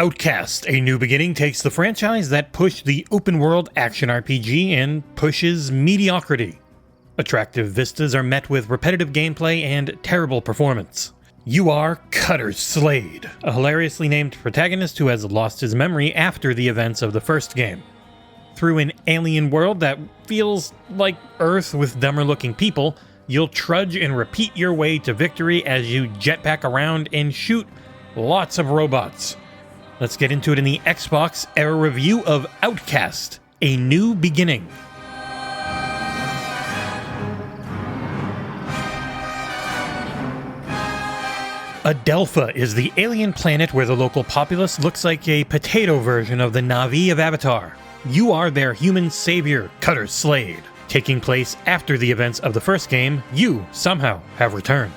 Outcast, A New Beginning takes the franchise that pushed the open-world action RPG and pushes mediocrity. Attractive vistas are met with repetitive gameplay and terrible performance. You are Cutter Slade, a hilariously named protagonist who has lost his memory after the events of the first game. Through an alien world that feels like Earth with dumber-looking people, you'll trudge and repeat your way to victory as you jetpack around and shoot lots of robots. Let's get into it in the XboxEra review of Outcast, A New Beginning. Adelpha is the alien planet where the local populace looks like a potato version of the Na'vi of Avatar. You are their human savior, Cutter Slade. Taking place after the events of the first game, you somehow have returned.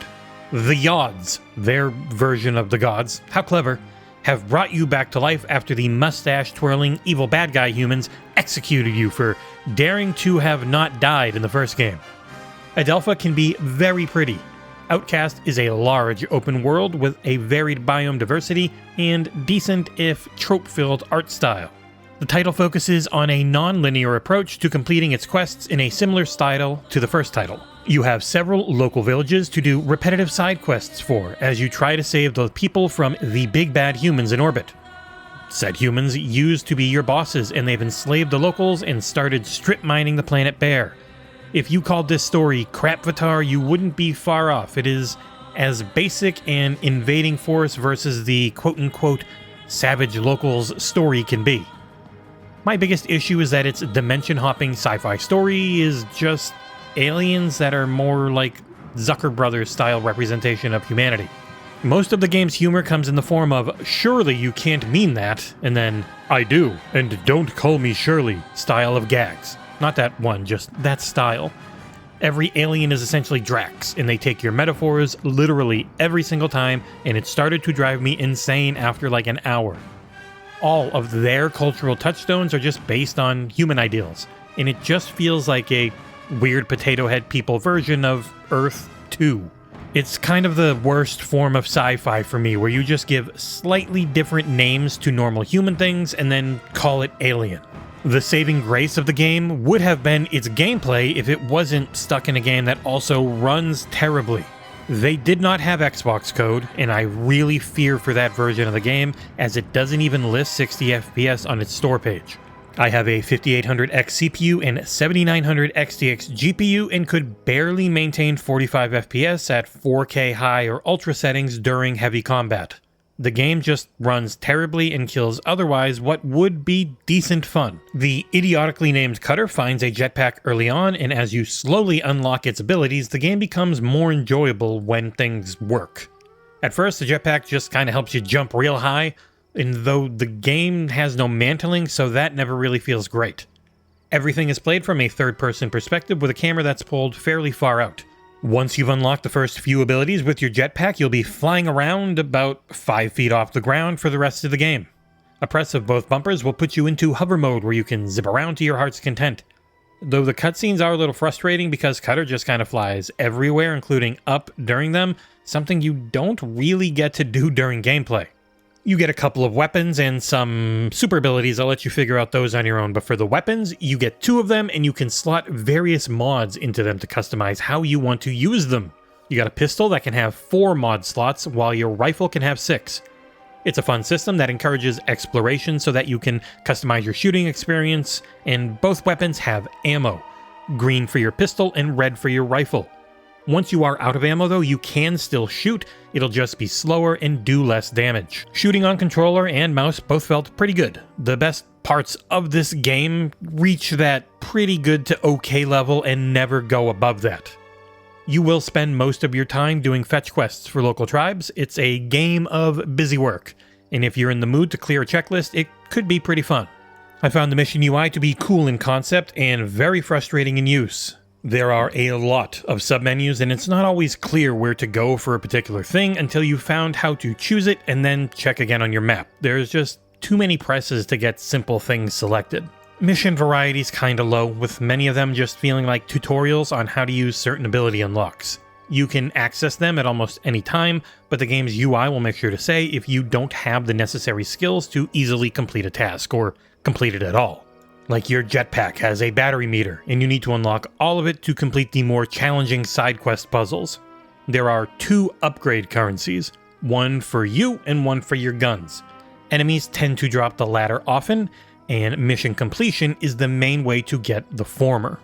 The Yods, their version of the gods, how clever, have brought you back to life after the mustache-twirling evil bad guy humans executed you for daring to have not died in the first game. Adelpha can be very pretty. Outcast is a large open world with a varied biome diversity and decent, if trope-filled, art style. The title focuses on a non-linear approach to completing its quests in a similar style to the first title. You have several local villages to do repetitive side quests for as you try to save the people from the big bad humans in orbit. Said humans used to be your bosses, and they've enslaved the locals and started strip mining the planet bare. If you called this story Crapvatar, you wouldn't be far off. It is as basic an invading force versus the quote-unquote savage locals story can be. My biggest issue is that its dimension-hopping sci-fi story is just aliens that are more like Zucker Brothers-style representation of humanity. Most of the game's humor comes in the form of, "Surely you can't mean that," and then, "I do, and don't call me Shirley," style of gags. Not that one, just that style. Every alien is essentially Drax, and they take your metaphors literally every single time, and it started to drive me insane after like an hour. All of their cultural touchstones are just based on human ideals, and it just feels like a weird potato head people version of Earth 2. It's kind of the worst form of sci-fi for me, where you just give slightly different names to normal human things and then call it alien. The saving grace of the game would have been its gameplay if it wasn't stuck in a game that also runs terribly. They did not have Xbox code, and I really fear for that version of the game, as it doesn't even list 60 FPS on its store page. I have a 5800X CPU and 7900 XTX GPU and could barely maintain 45 FPS at 4K high or ultra settings during heavy combat. The game just runs terribly and kills otherwise what would be decent fun. The idiotically named Cutter finds a jetpack early on, and as you slowly unlock its abilities, the game becomes more enjoyable when things work. At first, the jetpack just kind of helps you jump real high, and though the game has no mantling, so that never really feels great. Everything is played from a third-person perspective with a camera that's pulled fairly far out. Once you've unlocked the first few abilities with your jetpack, you'll be flying around about 5 feet off the ground for the rest of the game. A press of both bumpers will put you into hover mode where you can zip around to your heart's content. Though the cutscenes are a little frustrating because Cutter just kind of flies everywhere, including up during them, something you don't really get to do during gameplay. You get a couple of weapons and some super abilities. I'll let you figure out those on your own, but for the weapons, you get 2 of them and you can slot various mods into them to customize how you want to use them. You got a pistol that can have 4 mod slots, while your rifle can have 6. It's a fun system that encourages exploration so that you can customize your shooting experience, and both weapons have ammo. Green for your pistol and red for your rifle. Once you are out of ammo though, you can still shoot, it'll just be slower and do less damage. Shooting on controller and mouse both felt pretty good. The best parts of this game reach that pretty good to okay level and never go above that. You will spend most of your time doing fetch quests for local tribes. It's a game of busy work, and if you're in the mood to clear a checklist, it could be pretty fun. I found the mission UI to be cool in concept and very frustrating in use. There are a lot of submenus, and it's not always clear where to go for a particular thing until you've found how to choose it and then check again on your map. There's just too many presses to get simple things selected. Mission variety's kinda low, with many of them just feeling like tutorials on how to use certain ability unlocks. You can access them at almost any time, but the game's UI will make sure to say if you don't have the necessary skills to easily complete a task, or complete it at all. Like your jetpack has a battery meter, and you need to unlock all of it to complete the more challenging side quest puzzles. There are 2 upgrade currencies, one for you and one for your guns. Enemies tend to drop the latter often, and mission completion is the main way to get the former.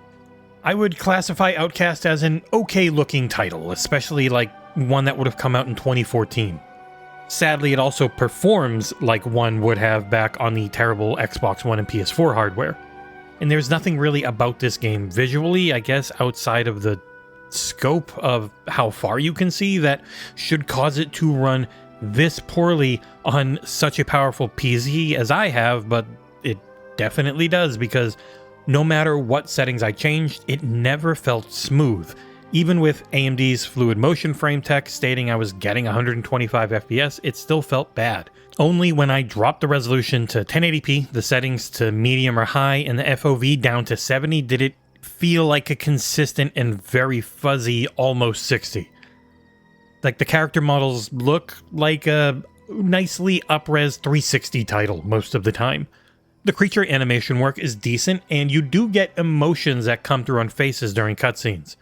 I would classify Outcast as an okay-looking title, especially like one that would have come out in 2014. Sadly, it also performs like one would have back on the terrible Xbox One and PS4 hardware. And there's nothing really about this game visually, I guess, outside of the scope of how far you can see that should cause it to run this poorly on such a powerful PC as I have, but it definitely does, because no matter what settings I changed, it never felt smooth. Even with AMD's fluid motion frame tech stating I was getting 125 FPS, it still felt bad. Only when I dropped the resolution to 1080p, the settings to medium or high, and the FOV down to 70 did it feel like a consistent and very fuzzy almost 60. Like the character models look like a nicely up-res 360 title most of the time. The creature animation work is decent, and you do get emotions that come through on faces during cutscenes.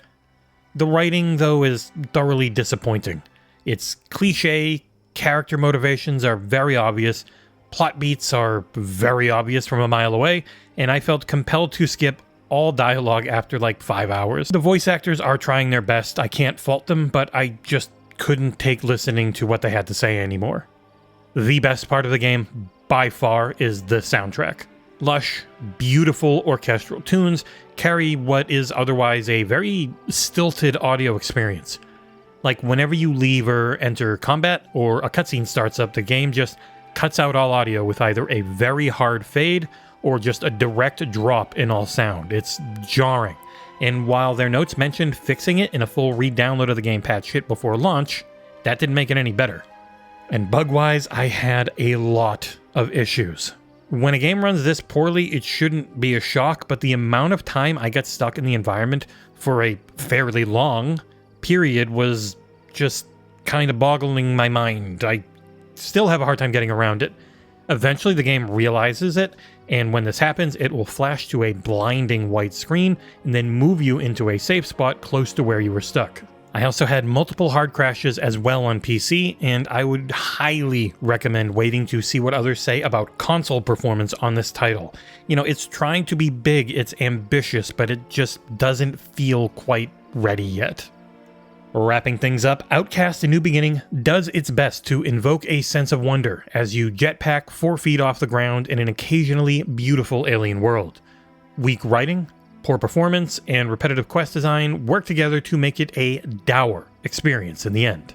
The writing, though, is thoroughly disappointing. It's cliché, character motivations are very obvious, plot beats are very obvious from a mile away, and I felt compelled to skip all dialogue after like 5 hours. The voice actors are trying their best, I can't fault them, but I just couldn't take listening to what they had to say anymore. The best part of the game, by far, is the soundtrack. Lush, beautiful orchestral tunes carry what is otherwise a very stilted audio experience. Like whenever you leave or enter combat or a cutscene starts up, the game just cuts out all audio with either a very hard fade or just a direct drop in all sound. It's jarring. And while their notes mentioned fixing it in a full re-download of the game patch hit before launch, that didn't make it any better. And bug-wise, I had a lot of issues. When a game runs this poorly, it shouldn't be a shock, but the amount of time I got stuck in the environment for a fairly long period was just kind of boggling my mind. I still have a hard time getting around it. Eventually the game realizes it, and when this happens, it will flash to a blinding white screen and then move you into a safe spot close to where you were stuck. I also had multiple hard crashes as well on PC, and I would highly recommend waiting to see what others say about console performance on this title. You know, it's trying to be big, it's ambitious, but it just doesn't feel quite ready yet. Wrapping things up, Outcast: A New Beginning does its best to invoke a sense of wonder as you jetpack 4 feet off the ground in an occasionally beautiful alien world. Weak writing, poor performance, and repetitive quest design work together to make it a dour experience in the end.